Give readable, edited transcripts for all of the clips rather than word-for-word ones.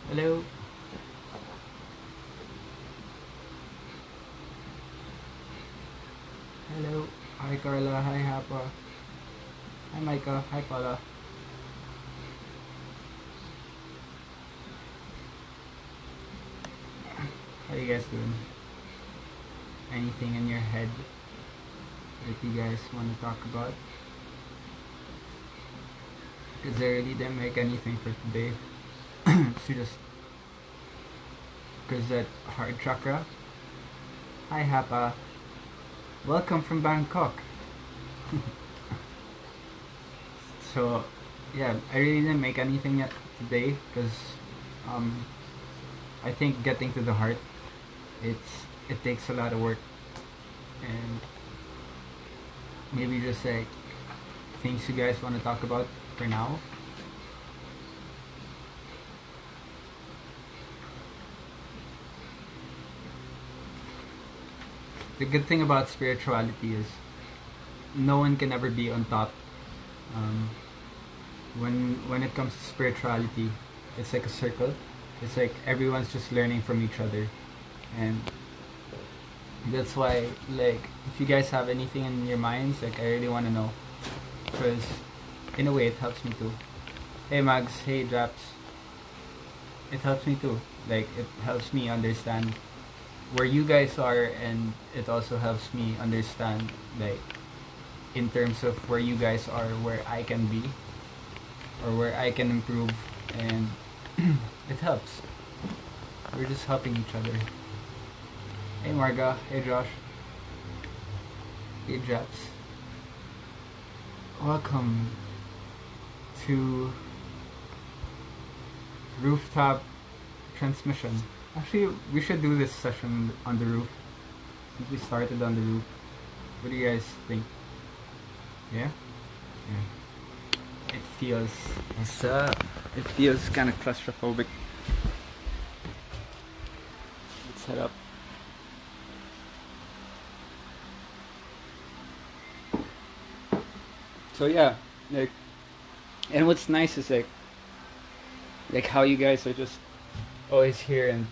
Hello. Hello. Hi Carla. Hi Hapa. Hi Micah. Hi Paula. How you guys doing? Anything in your head that you guys want to talk about? Because I really didn't make anything for today. So just because that heart chakra. Hi Hapa. Welcome from Bangkok. So yeah, I really didn't make anything yet today because I think getting to the heart, it takes a lot of work, and maybe just like things you guys want to talk about for now. The good thing about spirituality is no one can ever be on top. Um, when it comes to spirituality, it's like a circle. It's like everyone's just learning from each other, and that's why, like, if you guys have anything in your minds, like, I really want to know, because in a way it helps me too. Hey Mags, hey Japs, it helps me too. Like, it helps me understand where you guys are, and it also helps me understand, like, in terms of where you guys are, where I can be, or where I can improve, and it helps. We're just helping each other. Hey Marga, hey Josh, hey Japs. Welcome to Rooftop Transmission. Actually, we should do this session on the roof. Since we started on the roof. What do you guys think? Yeah? Yeah. It feels... it feels kind of claustrophobic. Let's head up. So yeah, like, and what's nice is like how you guys are just always here, and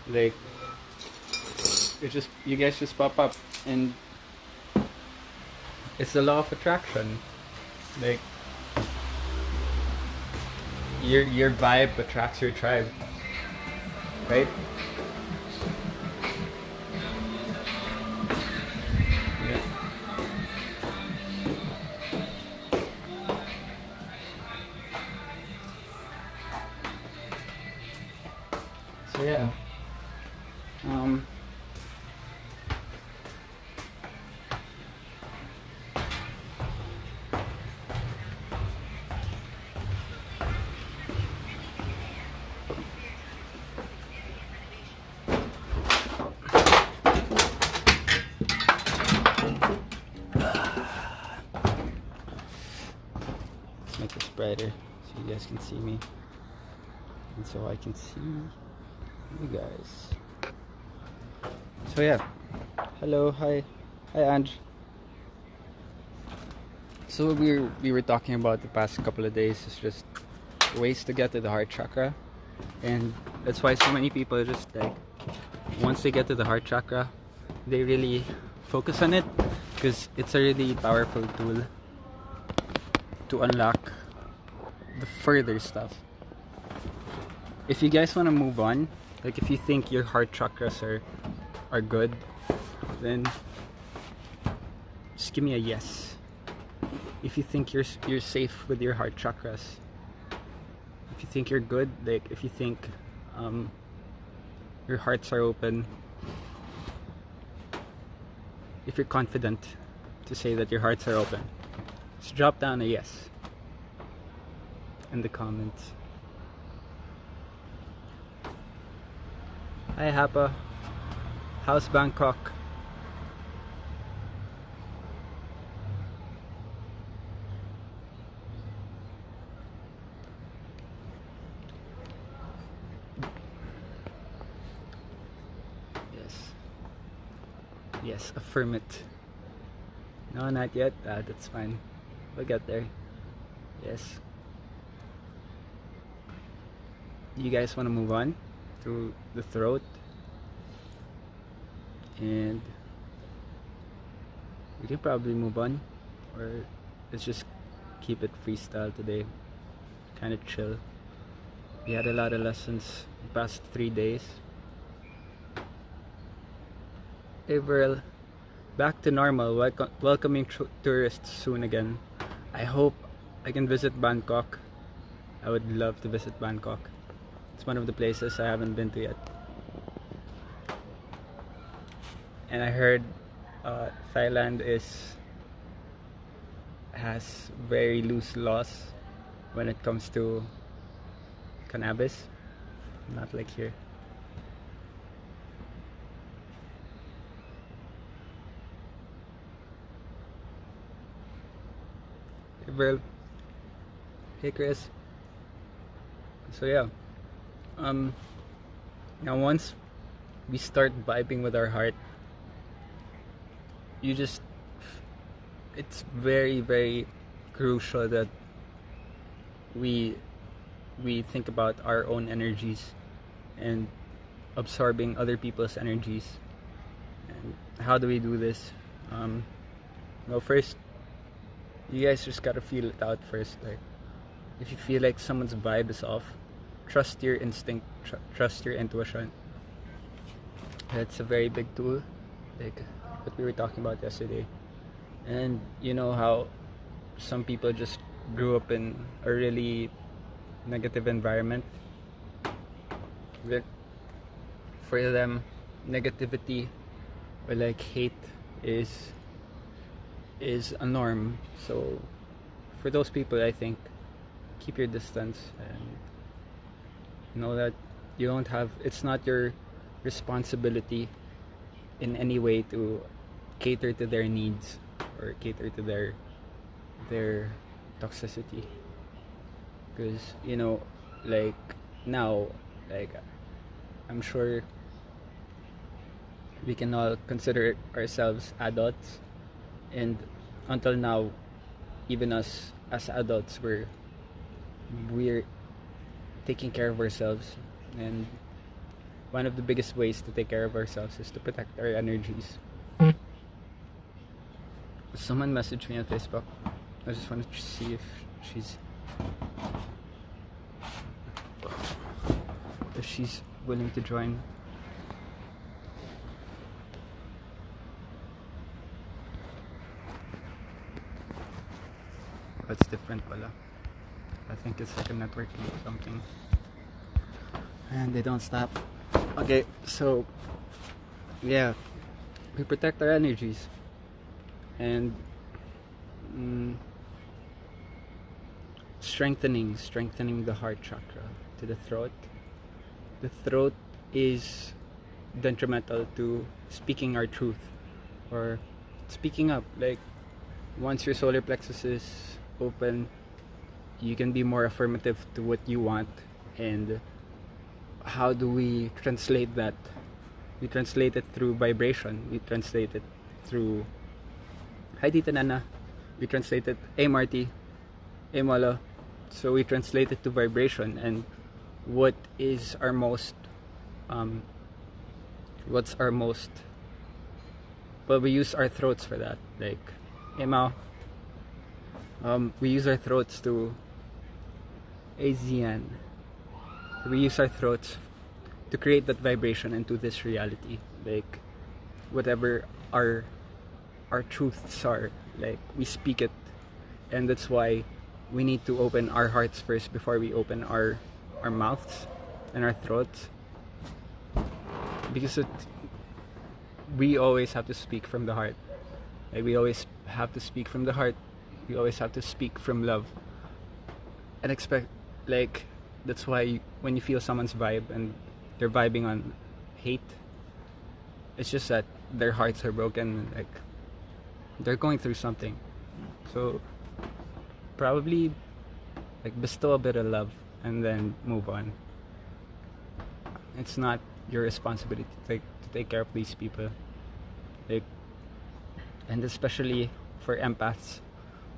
like it just, you guys just pop up, and it's the law of attraction. Like, your vibe attracts your tribe, right? Yeah. So yeah. Um. Let's make this brighter so you guys can see me, and so I can see you guys. So yeah. Hello. Hi. Hi, Ange. So we were talking about the past couple of days is just ways to get to the heart chakra, and that's why so many people just, like, once they get to the heart chakra, they really focus on it, because it's a really powerful tool to unlock the further stuff. If you guys want to move on, like, if you think your heart chakras are good, then just give me a yes. If you think you're safe with your heart chakras, if you think you're good, like, if you think your hearts are open, if you're confident to say that your hearts are open, just drop down a yes in the comments. Hi Hapa, how's Bangkok? Yes, affirm it. No, not yet. That's fine. We'll get there. Yes. you guys want to move on to the throat, and we can probably move on, or let's just keep it freestyle today, kind of chill. We had a lot of lessons the past 3 days. April, back to normal. Welcoming tourists soon again. I hope I can visit Bangkok. I would love to visit Bangkok. It's one of the places I haven't been to yet. And I heard Thailand has very loose laws when it comes to cannabis. Not like here. Hey, bro. Hey, Chris. So yeah, now once we start vibing with our heart, it's very, very crucial that we think about our own energies and absorbing other people's energies. And how do we do this? Well, first, you guys just gotta feel it out first. Like, if you feel like someone's vibe is off, trust your instinct, trust your intuition. That's a very big tool, like what we were talking about yesterday. And you know how some people just grew up in a really negative environment. That for them, negativity or like hate is a norm. So for those people, I think keep your distance and know that you don't have. It's not your responsibility in any way to cater to their needs or cater to their toxicity, because like now, like I'm sure we can all consider ourselves adults, and until now, even us as adults, we're taking care of ourselves, and one of the biggest ways to take care of ourselves is to protect our energies. Someone messaged me on Facebook. I just wanted to see if she's willing to join. That's different pala. I think it's like a networking or something. And they don't stop. Okay, so yeah, we protect our energies and strengthening the heart chakra to the throat. The throat is detrimental to speaking our truth or speaking up. Like, once your solar plexus is open, you can be more affirmative to what you want. And how do we translate that? We translate it through vibration. We translate it through hi Tita Nana. We translate it hey Marty, hey Molo. So we translate it to vibration. And what's our most well, we use our throats for that. Like, hey Mao. We use our throats to AZN. We use our throats to create that vibration into this reality. Like, whatever our truths are, like, we speak it. And that's why we need to open our hearts first before we open our mouths and our throats, because we always have to speak from the heart. Like, we always have to speak from the heart. We always have to speak from love and expect, like, that's why when you feel someone's vibe and they're vibing on hate, it's just that their hearts are broken, like they're going through something. So probably like bestow a bit of love and then move on. It's not your responsibility to take care of these people, like, and especially for empaths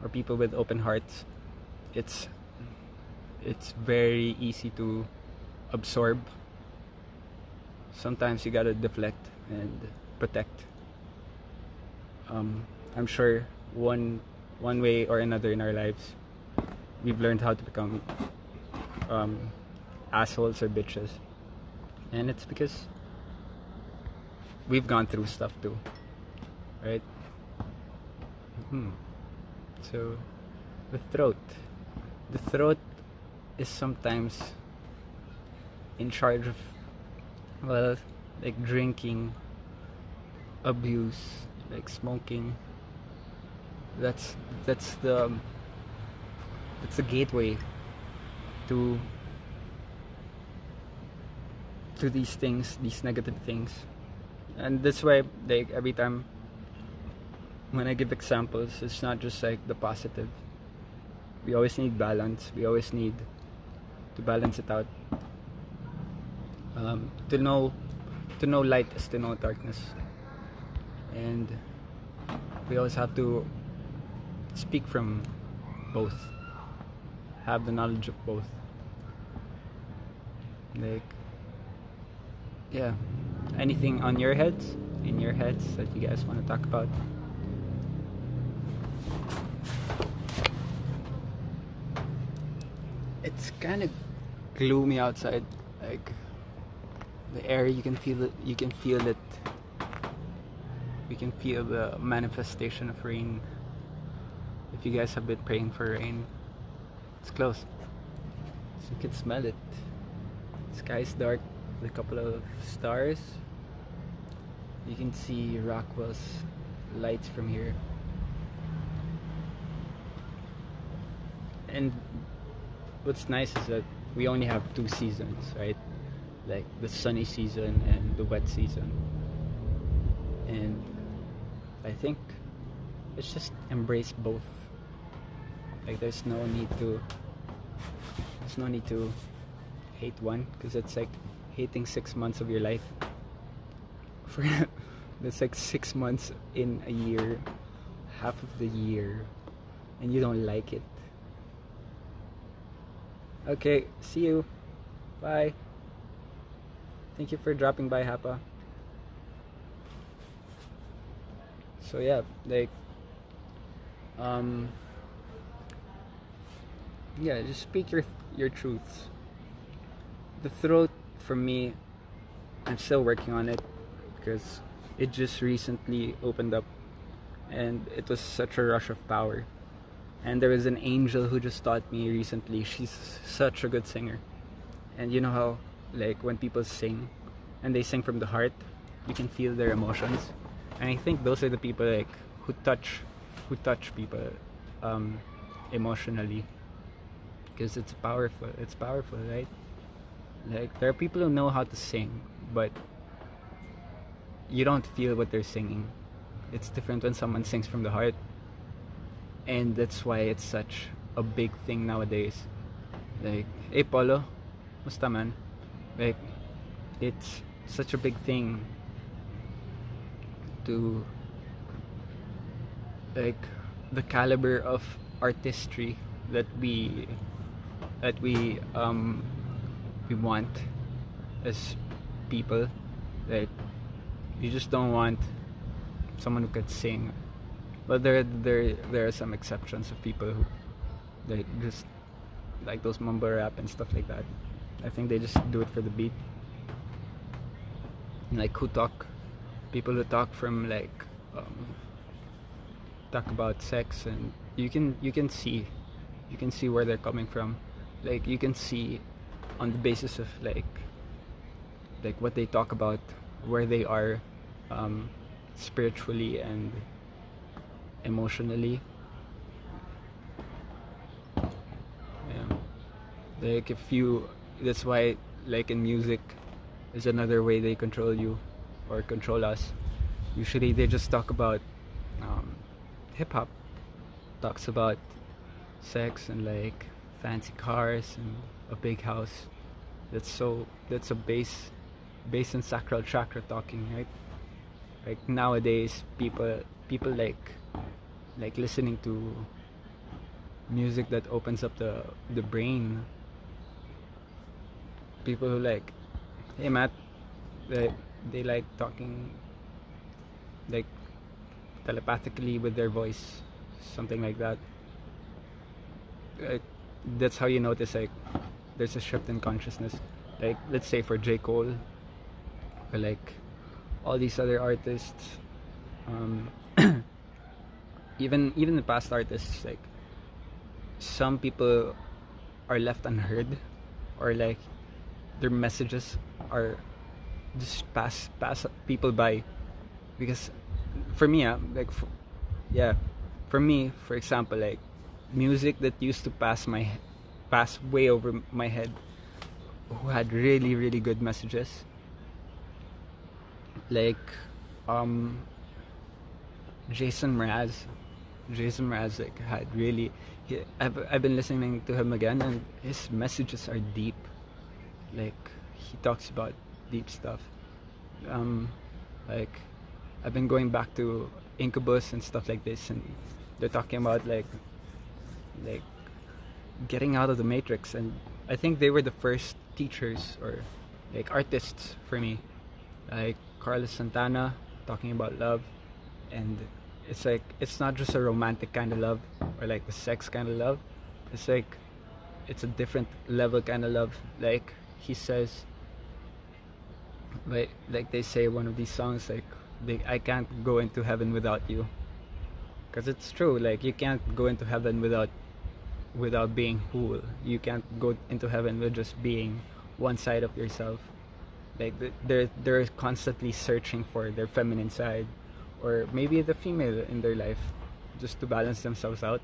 or people with open hearts, it's very easy to absorb. Sometimes you gotta deflect and protect. I'm sure one way or another in our lives, we've learned how to become assholes or bitches, and it's because we've gone through stuff too, right? So the throat is sometimes in charge of, well, like drinking, abuse, like smoking. That's the gateway to these things, these negative things. And that's why, like, every time when I give examples, it's not just like the positive. We always need balance. We always need to balance it out. To know light is to know darkness, and we always have to speak from both, have the knowledge of both. Like, yeah, anything on your heads, in your heads, that you guys want to talk about? It's kind of gloomy outside. Like, the air, you can feel it. You can feel it. We can feel the manifestation of rain. If you guys have been praying for rain, it's close, so you can smell it. The sky is dark with a couple of stars. You can see Rockwell's lights from here, and what's nice is that we only have 2 seasons, right? Like the sunny season and the wet season. And I think let's just embrace both. Like, there's no need to hate one, because it's like hating 6 months of your life. For that's like 6 months in a year, half of the year, and you don't like it. Okay, see you. Bye. Thank you for dropping by, Hapa. So yeah, like, yeah, just speak your truths. The throat, for me, I'm still working on it, because it just recently opened up, and it was such a rush of power. And there was an angel who just taught me recently. She's such a good singer. And you know how, like, when people sing and they sing from the heart, you can feel their emotions. And I think those are the people, like, who touch people emotionally, because it's powerful, right? Like, there are people who know how to sing, but you don't feel what they're singing. It's different when someone sings from the heart. And that's why it's such a big thing nowadays. Like, hey Polo, musta man? Like, it's such a big thing to, like, the caliber of artistry that we want as people. Like, you just don't want someone who could sing. But there are some exceptions of people who, like, just like those mumble rap and stuff like that. I think they just do it for the beat. Like, people who talk from, like, talk about sex, and you can see where they're coming from. Like, you can see on the basis of like what they talk about, where they are spiritually and emotionally. Yeah. Like, that's why, like, in music is another way they control you or control us. Usually they just talk about hip-hop talks about sex and, like, fancy cars and a big house. That's a base and sacral chakra talking, right? Like, nowadays people like listening to music that opens up the brain. people who like, hey Matt, they, they like talking like telepathically with their voice, something like that. Like, that's how you notice like there's a shift in consciousness. Like let's say for J. Cole or like all these other artists, um, even the past artists, like some people are left unheard, or like their messages are just pass people by. Because for me, yeah, for me, for example, like music that used to pass way over my head, who had really good messages, like um Jason Mraz. Jason Mraz like had really. I've been listening to him again, and his messages are deep. Like he talks about deep stuff. Like I've been going back to Incubus and stuff like this, and they're talking about like getting out of the matrix, and I think they were the first teachers or like artists for me. Like Carlos Santana talking about love, and it's like it's not just a romantic kind of love or like the sex kind of love. It's like it's a different level kind of love. Like he says, like they say one of these songs, like I can't go into heaven without you, because it's true. Like you can't go into heaven without being whole. You can't go into heaven with just being one side of yourself. Like they're constantly searching for their feminine side, or maybe the female in their life, just to balance themselves out.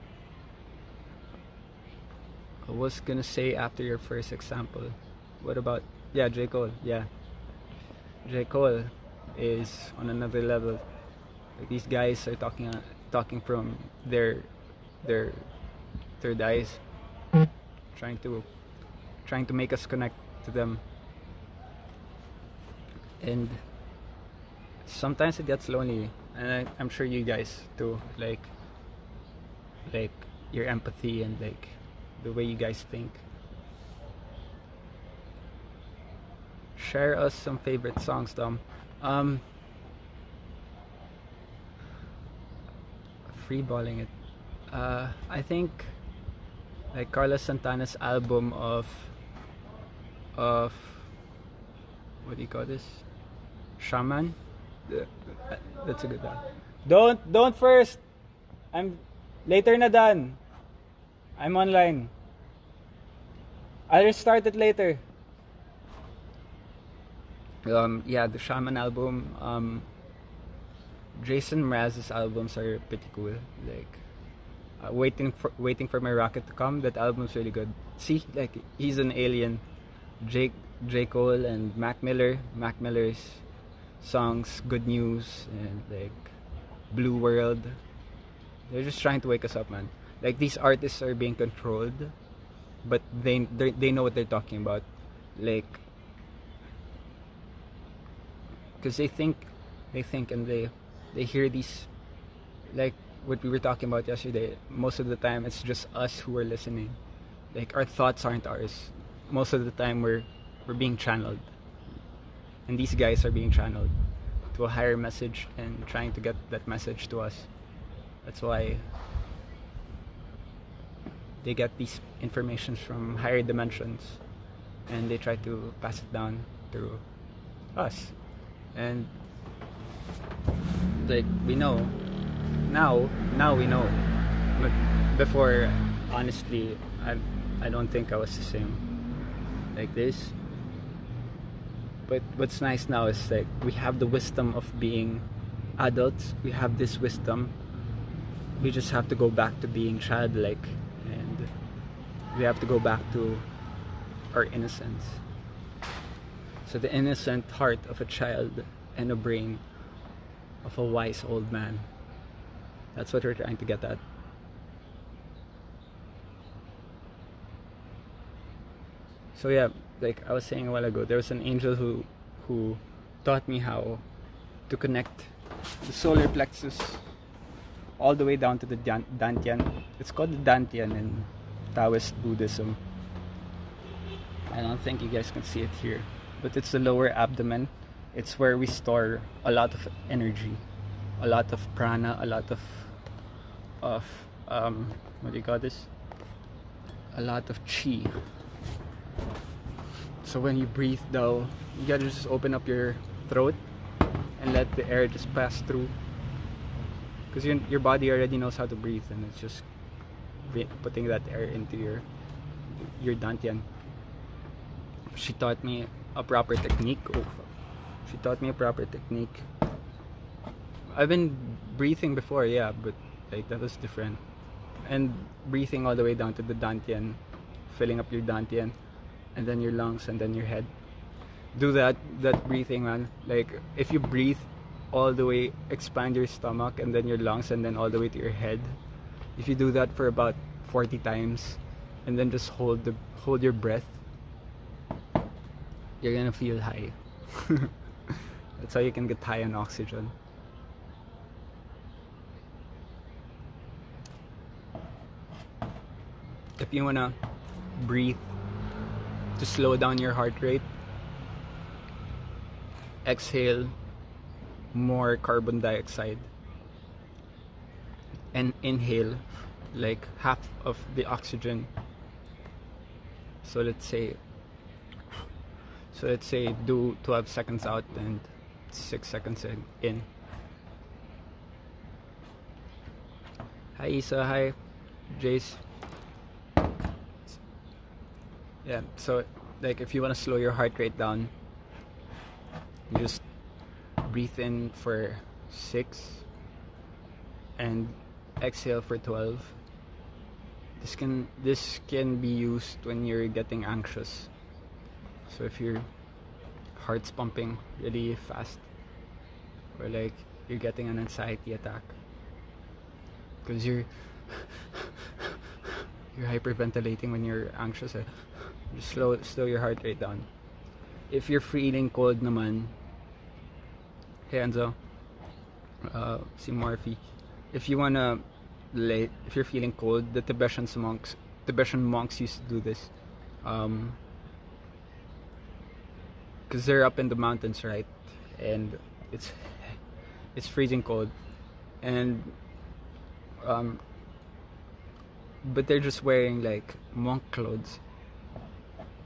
I was gonna say after your first example, what about J. Cole? Yeah, J. Cole is on another level. Like these guys are talking from their third eyes, trying to make us connect to them, and sometimes it gets lonely, and I'm sure you guys too. Like your empathy and like the way you guys think. Share us some favorite songs, Dom. Freeballing it. I think like Carlos Santana's album of what do you call this? Shaman. That's a good one. Don't first. I'm later na done. I'm online. I'll restart it later. The Shaman album. Jason Mraz's albums are pretty cool. Like waiting for my rocket to come. That album's really good. See, like he's an alien. J. Cole and Mac Miller. Mac Miller's songs, Good News and like Blue World. They're just trying to wake us up, man. Like these artists are being controlled, but they know what they're talking about. Like, because they think and they hear these, like what we were talking about yesterday. Most of the time, it's just us who are listening. Like our thoughts aren't ours. Most of the time, we're being channeled, and these guys are being channeled to a higher message and trying to get that message to us. That's why they get these informations from higher dimensions, and they try to pass it down through us. And like we know now we know, but before, honestly, I don't think I was the same like this. But what's nice now is like we have the wisdom of being adults. We have this wisdom. We just have to go back to being childlike, and we have to go back to our innocence. So the innocent heart of a child and a brain of a wise old man. That's what we're trying to get at. So yeah, like I was saying a while ago, there was an angel who taught me how to connect the solar plexus all the way down to the Dantian. It's called the Dantian in Taoist Buddhism. I don't think you guys can see it here, but it's the lower abdomen. It's where we store a lot of energy, a lot of prana, a lot of what do you call this? A lot of chi. So when you breathe though, you gotta just open up your throat and let the air just pass through, because your body already knows how to breathe, and it's just putting that air into your dantian. She taught me a proper technique. She taught me a proper technique. I've been breathing before, yeah, but like that was different. And breathing all the way down to the dantian, filling up your dantian, and then your lungs, and then your head. Do that breathing, man. Like if you breathe all the way, expand your stomach and then your lungs, and then all the way to your head. If you do that for about 40 times, and then just hold your breath, you're gonna feel high. That's how you can get high on oxygen. If you wanna breathe to slow down your heart rate, exhale more carbon dioxide and inhale like half of the oxygen. So let's say do 12 seconds out and 6 seconds in. Hi Isa, hi Jace. Yeah, so like if you want to slow your heart rate down, you just breathe in for 6 and exhale for 12. This can be used when you're getting anxious. So if your heart's pumping really fast, or like you're getting an anxiety attack because you're hyperventilating when you're anxious, just slow your heart rate down. If you're feeling cold naman, hey Enzo, si Morphy, if you're feeling cold, the Tibetan monks used to do this, because they're up in the mountains, right? And it's freezing cold, and but they're just wearing like monk clothes,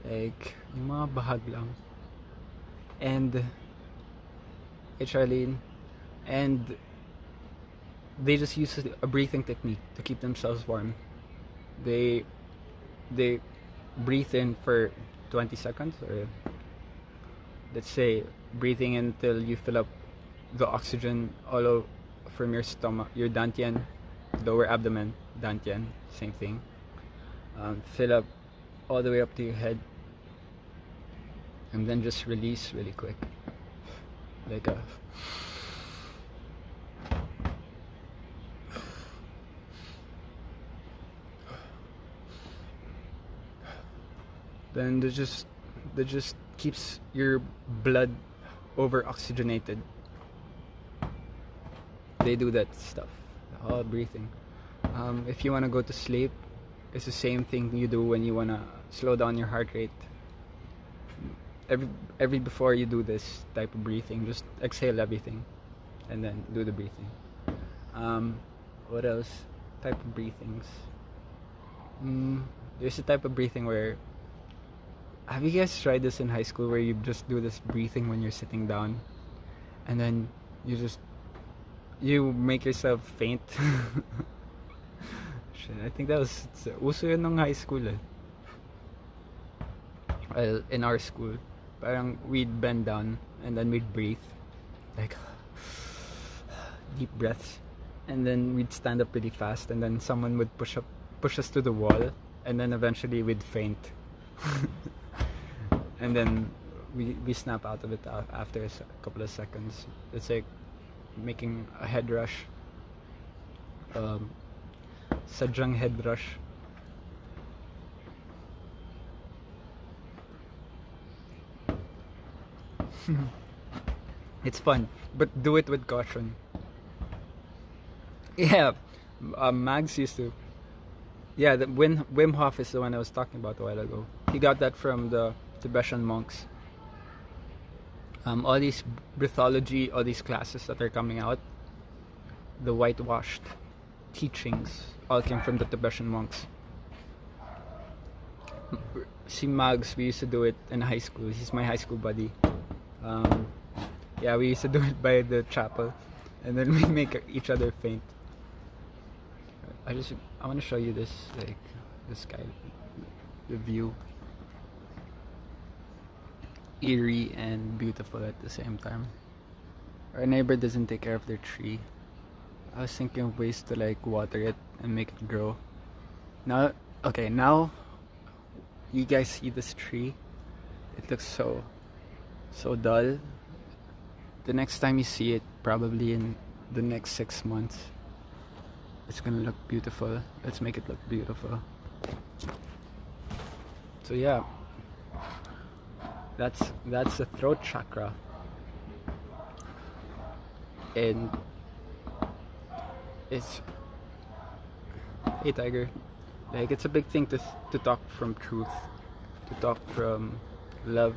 like yung mga bahag lang, and Charlene, and they just use a breathing technique to keep themselves warm. They breathe in for 20 seconds, or let's say breathing until you fill up the oxygen all over from your stomach, your dantian, lower abdomen, dantian, same thing. Fill up all the way up to your head, and then just release really quick, like a then that just keeps your blood over oxygenated. They do that stuff, all breathing. If you want to go to sleep, it's the same thing you do when you want to slow down your heart rate. Every before you do this type of breathing, just exhale everything and then do the breathing. What else? Type of breathings. There's a type of breathing where, have you guys tried this in high school, where you just do this breathing when you're sitting down, and then you make yourself faint? Shit, I think that was uso yun nung high school Well, in our school, parang we'd bend down and then we'd breathe, like deep breaths, and then we'd stand up really fast, and then someone would push us to the wall, and then eventually we'd faint. And then we snap out of it after a couple of seconds. It's like making a head rush, sadyang head rush. It's fun, but do it with caution. Yeah, Mags used to. Yeah, the Wim Hof is the one I was talking about a while ago. He got that from the Tibetan monks. All these breathology, all these classes that are coming out, the whitewashed teachings, all came from the Tibetan monks. Si Mags, we used to do it in high school. He's my high school buddy. Yeah, we used to do it by the chapel, and then we make each other faint. I want to show you this, like, the sky, the view. Eerie and beautiful at the same time. Our neighbor doesn't take care of their tree. I was thinking of ways to like water it and make it grow. Now you guys see this tree. It looks so dull. The next time you see it, probably in the next 6 months, it's gonna look beautiful. Let's make it look beautiful. So yeah, that's the throat chakra, and it's, hey Tiger, like, it's a big thing to talk from truth, to talk from love,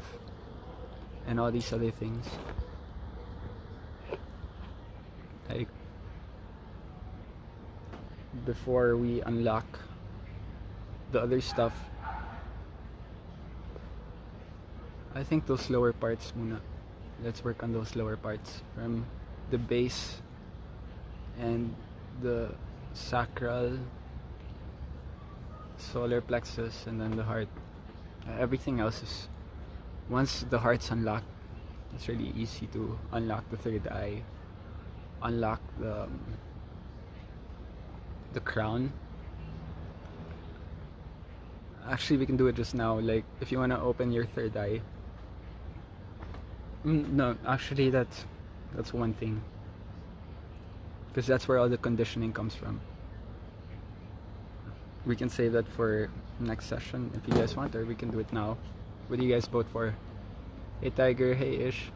and all these other things. Like, before we unlock the other stuff, I think those lower parts muna. Let's work on those lower parts, from the base and the sacral, solar plexus, and then the heart. Everything else is, once the heart's unlocked, it's really easy to unlock the third eye, unlock the crown. Actually, we can do it just now. Like, if you want to open your third eye. No, actually, that's one thing, because that's where all the conditioning comes from. We can save that for next session if you guys want, or we can do it now. What do you guys vote for? Hey Tiger, hey Ish.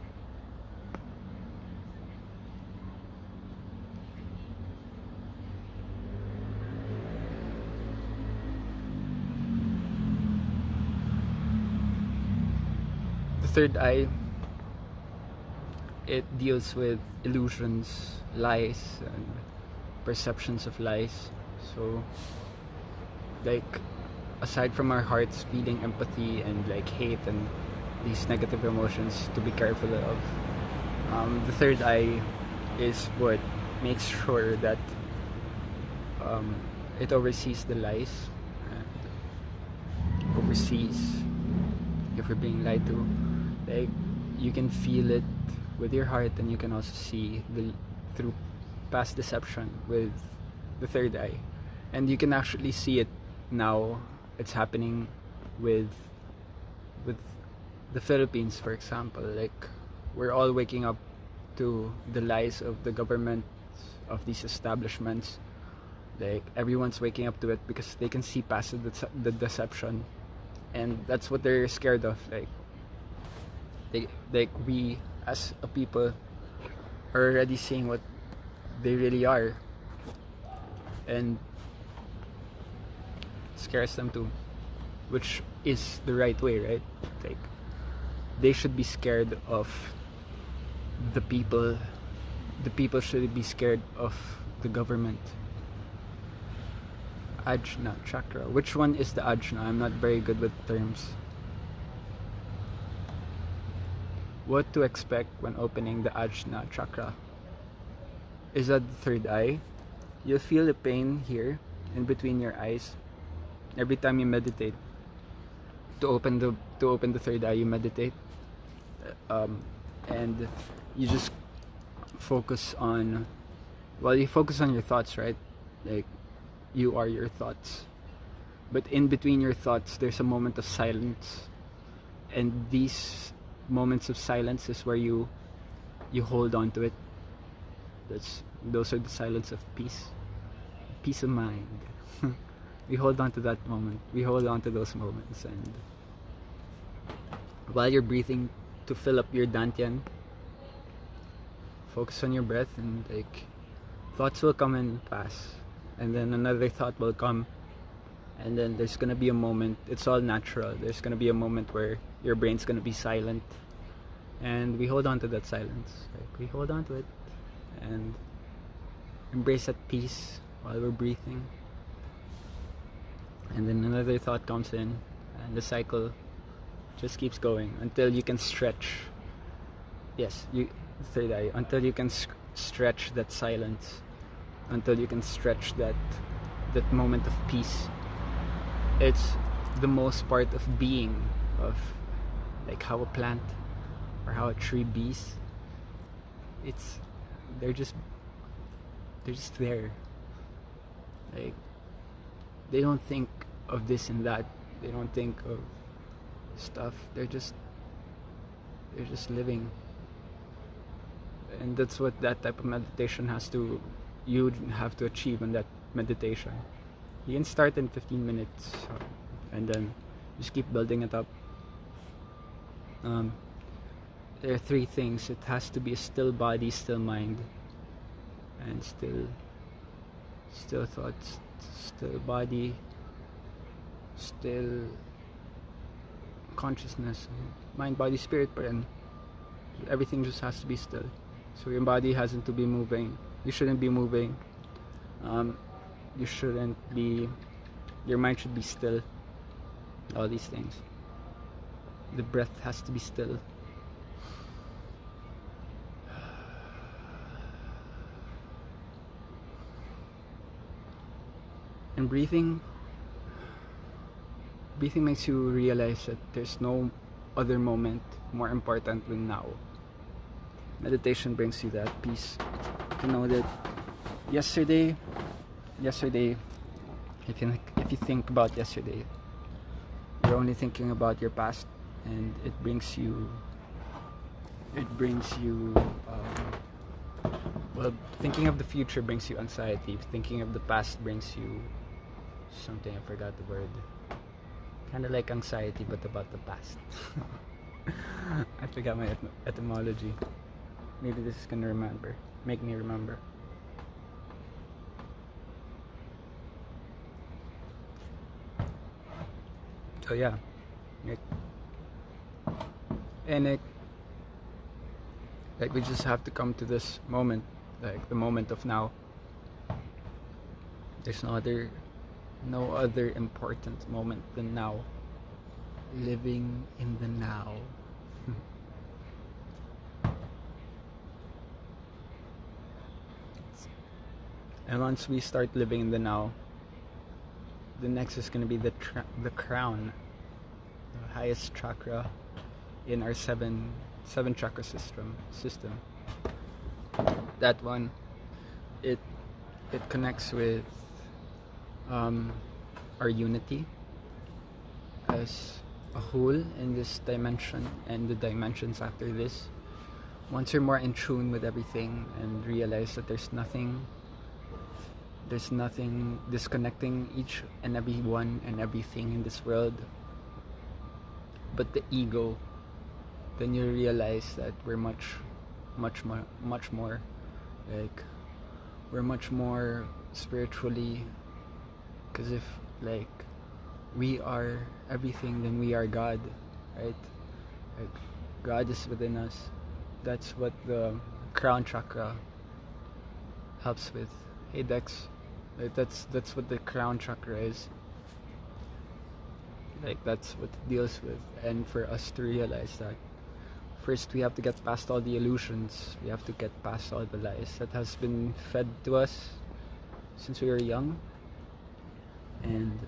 The third eye, it deals with illusions, lies, and perceptions of lies. So, like, aside from our hearts feeling empathy and like hate and these negative emotions to be careful of, the third eye is what makes sure that it oversees the lies and oversees if we're being lied to. Like, you can feel it with your heart, and you can also see through past deception with the third eye, and you can actually see it now. It's happening with the Philippines, for example. Like, we're all waking up to the lies of the government, of these establishments. Like, everyone's waking up to it because they can see past the deception, and that's what they're scared of. Like we as a people are already seeing what they really are, and scares them too, which is the right way, right? Like, they should be scared of the people. The people should be scared of the government. Ajna chakra. Which one is the Ajna? I'm not very good with terms. What to expect when opening the Ajna chakra? Is that the third eye? You'll feel the pain here in between your eyes every time you meditate. To open the third eye, you meditate, and you just focus on, you focus on your thoughts, right? Like, you are your thoughts, but in between your thoughts there's a moment of silence, and these moments of silence is where you hold on to it. Those are the silence of peace of mind. We hold on to that moment. We hold on to those moments, and while you're breathing, to fill up your dantian, focus on your breath, and like, thoughts will come and pass, and then another thought will come, and then there's gonna be a moment, it's all natural, there's gonna be a moment where your brain's gonna be silent, and we hold on to that silence. Like, we hold on to it and embrace that peace while we're breathing, and then another thought comes in, and the cycle just keeps going until you can stretch. Yes, you third eye, until you can stretch that silence, until you can stretch that moment of peace. It's the most part of being, of like how a plant or how a tree bees. It's they're just there. Like, they don't think of this and that. They don't think of stuff. They're just living. And that's what that type of meditation you have to achieve in that meditation. You can start in 15 minutes and then just keep building it up. There are 3 things. It has to be a still body, still mind, and still thoughts, still body, still consciousness, mind, body, spirit, but then everything just has to be still. So your body hasn't to be moving. You shouldn't be moving. Your mind should be still. All these things. The breath has to be still. And breathing makes you realize that there's no other moment more important than now. Meditation brings you that peace to know that yesterday, if you think about yesterday, you're only thinking about your past, and it brings you well, thinking of the future brings you anxiety. Thinking of the past brings you something, I forgot the word, kind of like anxiety but about the past. I forgot my etymology. Maybe this is gonna make me remember. So yeah, like we just have to come to this moment, like the moment of now. There's no other important moment than now. Living in the now. And once we start living in the now, the next is going to be the crown, the highest chakra in our seven chakra system. That one, it connects with our unity as a whole in this dimension and the dimensions after this. Once you're more in tune with everything and realize that there's nothing disconnecting each and every one and everything in this world but the ego, then you realize that we're much more like, we're much more spiritually, because if like we are everything, then we are God, right? Like, God is within us. That's what the crown chakra helps with. Hey Dex, like, that's what the crown chakra is. Like, that's what it deals with. And for us to realize that, first we have to get past all the illusions. We have to get past all the lies that has been fed to us since we were young. And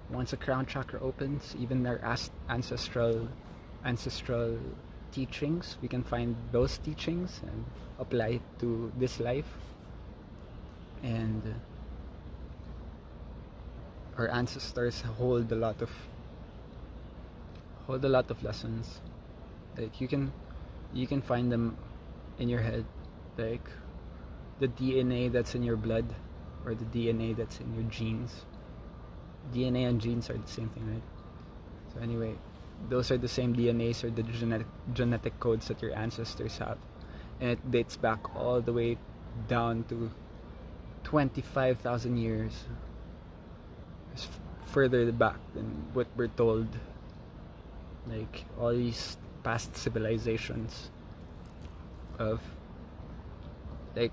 once the crown chakra opens, even our ancestral teachings, we can find those teachings and apply it to this life. And our ancestors hold a lot of lessons. Like, you can find them in your head, like the DNA that's in your blood or the DNA that's in your genes. DNA and genes are the same thing, right? So anyway, those are the same DNAs or the genetic codes that your ancestors have, and it dates back all the way down to 25,000 years, further back than what we're told. Like all these past civilizations of like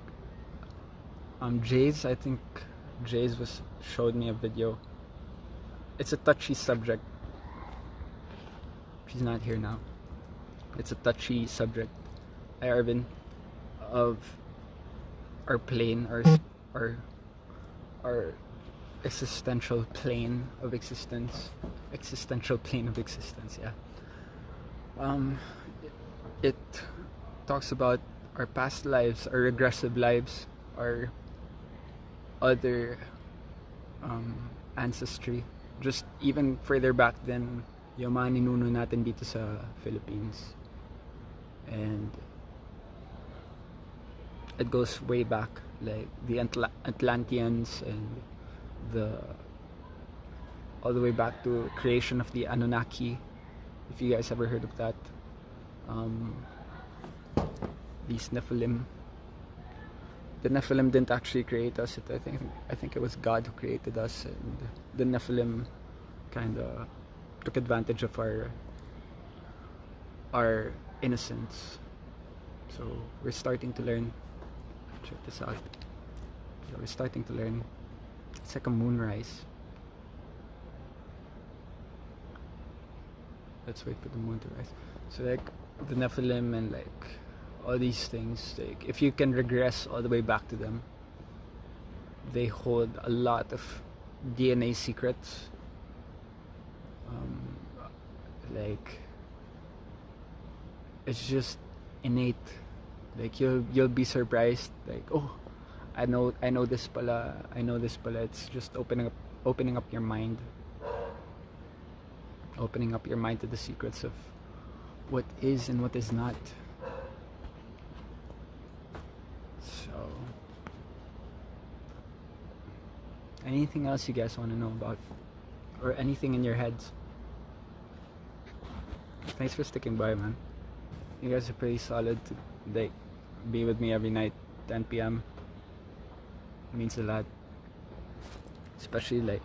Jay's, I think Jay's showed me a video. It's a touchy subject. She's not here now. It's a touchy subject, Arvin, of our plane, our existential plane of existence. Existential plane of existence, yeah. It talks about our past lives, our regressive lives, our other ancestry, just even further back than yung mga ninuno natin dito sa Philippines. And it goes way back, like the Atlanteans and all the way back to creation of the Anunnaki, if you guys ever heard of that. These Nephilim. The Nephilim didn't actually create us. I think it was God who created us, and the Nephilim kind of took advantage of our innocence. So we're starting to learn. Check this out. So we're starting to learn. It's like a moonrise. Let's wait for the moon to rise. So like the Nephilim and like all these things, like if you can regress all the way back to them, they hold a lot of DNA secrets. Like it's just innate. Like you'll be surprised. Like, oh, I know this pala. It's just opening up your mind. Opening up your mind to the secrets of what is and what is not. So, anything else you guys want to know about? Or anything in your heads? Thanks for sticking by, man. You guys are pretty solid to like be with me every night, 10 p.m. It means a lot. Especially like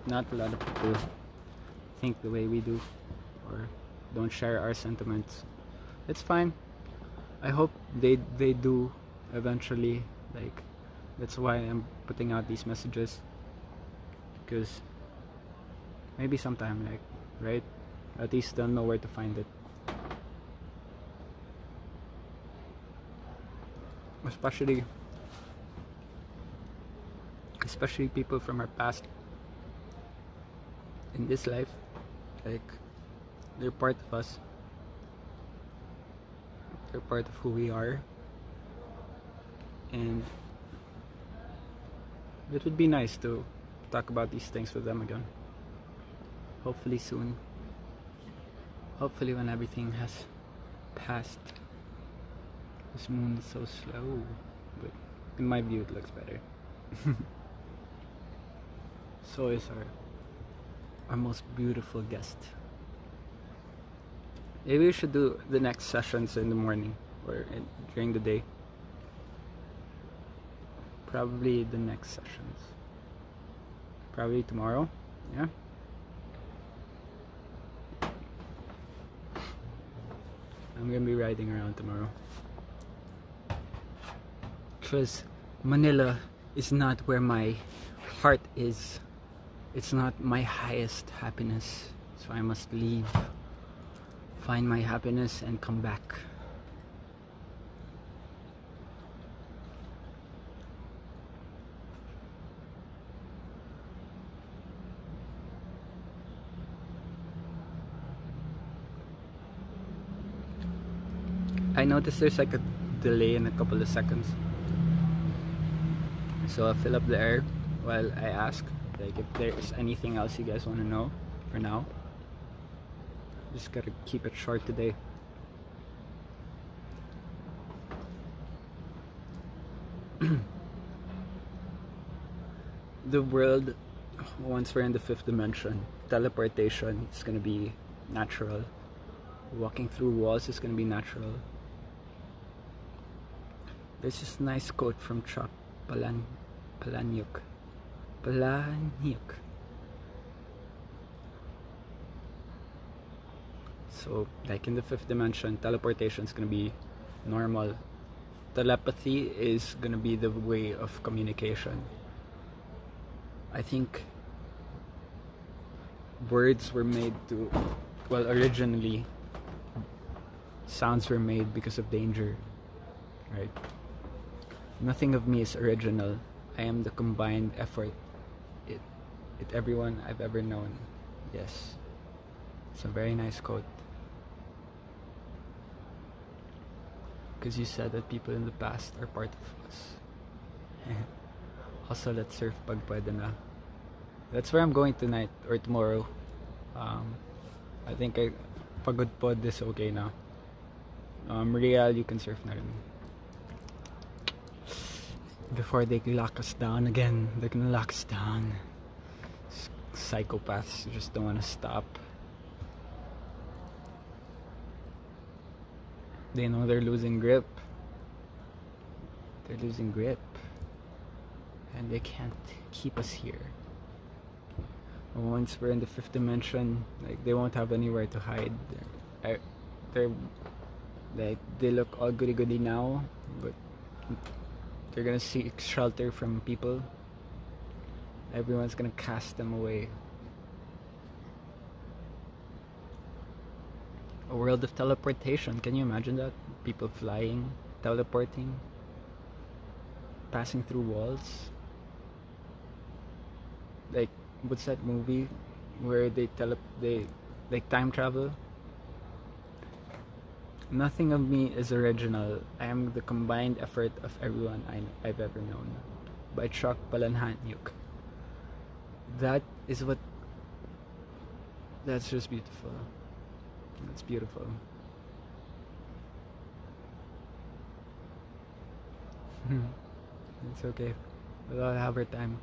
not a lot of people think the way we do or don't share our sentiments. It's fine. I hope they do eventually. Like that's why I'm putting out these messages, because maybe sometime, like, right, at least they'll know where to find it. Especially people from our past in this life. Like they're part of us. They're part of who we are. And it would be nice to talk about these things with them again. Hopefully soon. Hopefully when everything has passed. This moon is so slow, but in my view it looks better. So is our most beautiful guest. Maybe we should do the next sessions in the morning or during the day. Probably the next sessions. Probably tomorrow. Yeah. I'm gonna be riding around tomorrow. Because Manila is not where my heart is. It's not my highest happiness. So I must leave, find my happiness, and come back. I noticed there's like a delay in a couple of seconds. So I'll fill up the air while I ask, like, if there's anything else you guys want to know for now. Just gotta keep it short today. The world, once we're in the fifth dimension, teleportation is gonna be natural. Walking through walls is gonna be natural. There's this nice quote from Palahniuk. So, like in the fifth dimension, teleportation is gonna be normal. Telepathy is gonna be the way of communication. I think words were made to, well, originally sounds were made because of danger, right? Nothing of me is original. I am the combined effort it everyone I've ever known. Yes, it's a very nice quote. Because you said that people in the past are part of us. Also, let's surf pag pwede na. That's where I'm going tonight or tomorrow. I think pagod pod is okay now. Real, you can surf na rin. Before they lock us down again, they're gonna lock us down. Psychopaths just don't want to stop. They know they're losing grip. They're losing grip. And they can't keep us here. Once we're in the fifth dimension, like they won't have anywhere to hide. They're like they look all goody goody now, but they're gonna seek shelter from people. Everyone's gonna cast them away. A world of teleportation. Can you imagine that? People flying, teleporting, passing through walls. Like, what's that movie where they like time travel? Nothing of me is original. I am the combined effort of everyone I've ever known. By Chuck Palahniuk. That is what. That's just beautiful. That's beautiful. It's okay. We'll all have our time.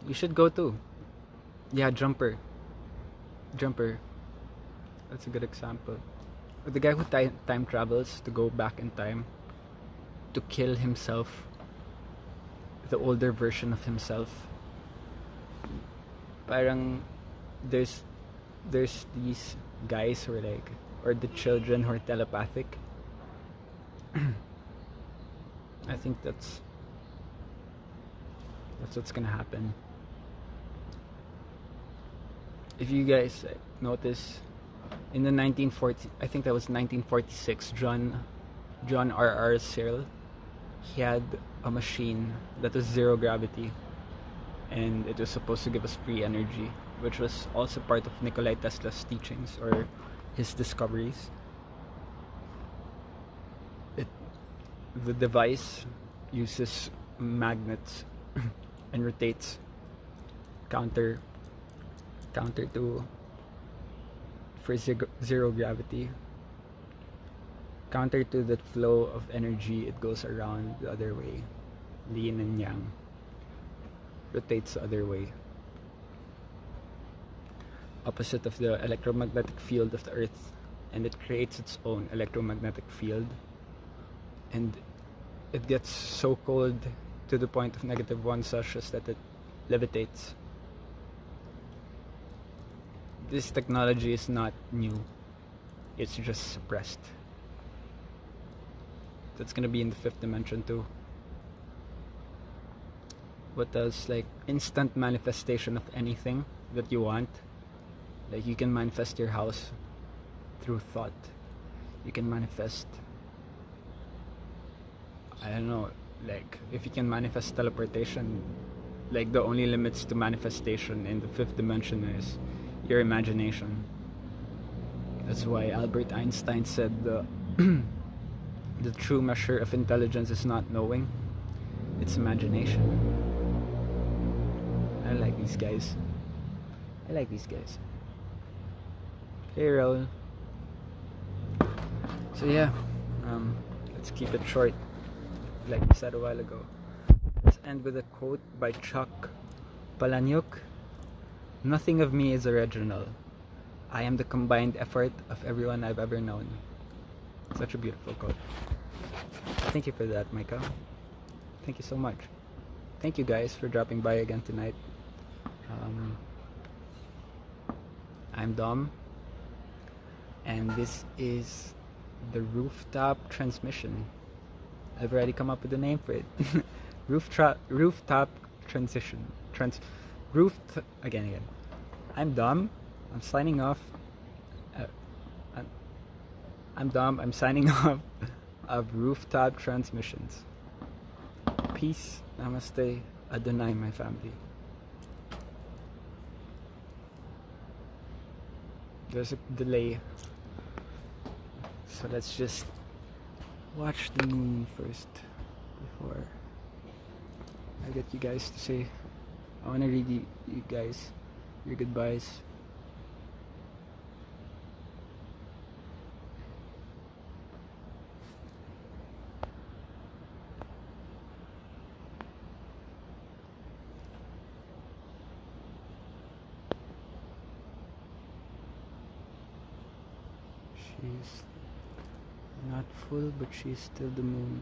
You should go too. Yeah, Jumper. That's a good example. The guy who time travels to go back in time to kill himself, the older version of himself. Parang there's these guys who are like, or the children who are telepathic. I think that's what's gonna happen. If you guys notice, in the 1940, I think that was 1946, John R.R. Searle, he had a machine that was zero gravity, and it was supposed to give us free energy, which was also part of Nikola Tesla's teachings or his discoveries. The device uses magnets and rotates counter to for zero gravity. Counter to the flow of energy, it goes around the other way. Yin and yang. Rotates the other way. Opposite of the electromagnetic field of the Earth, and it creates its own electromagnetic field, and it gets so cold to the point of -1 Celsius that it levitates. This technology is not new, it's just suppressed. That's gonna be in the fifth dimension too. What does, like, instant manifestation of anything that you want? Like, you can manifest your house through thought. You can manifest, I don't know, like, if you can manifest teleportation, like, the only limits to manifestation in the fifth dimension is your imagination. That's why Albert Einstein said the true measure of intelligence is not knowing, it's imagination. I like these guys. Hey, Raul. So yeah, let's keep it short, like we said a while ago. Let's end with a quote by Chuck Palahniuk. Nothing of me is original. I am the combined effort of everyone I've ever known. Such a beautiful quote. Thank you for that, Micah. Thank you so much. Thank you guys for dropping by again tonight. I'm Dom. and this is the rooftop transmission. I've already come up with a name for it. Rooftop transition. Again. I'm dumb. I'm signing off. Uh, I'm dumb. I'm signing off of Rooftop Transmissions. Peace. Namaste. Adonai, my family. There's a delay, so let's just watch the moon first before I get you guys to say. I want to read you guys your goodbyes. She's not full, but she's still the moon.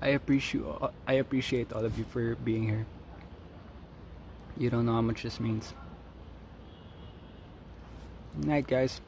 I appreciate all of you for being here. You don't know how much this means. Good night, guys.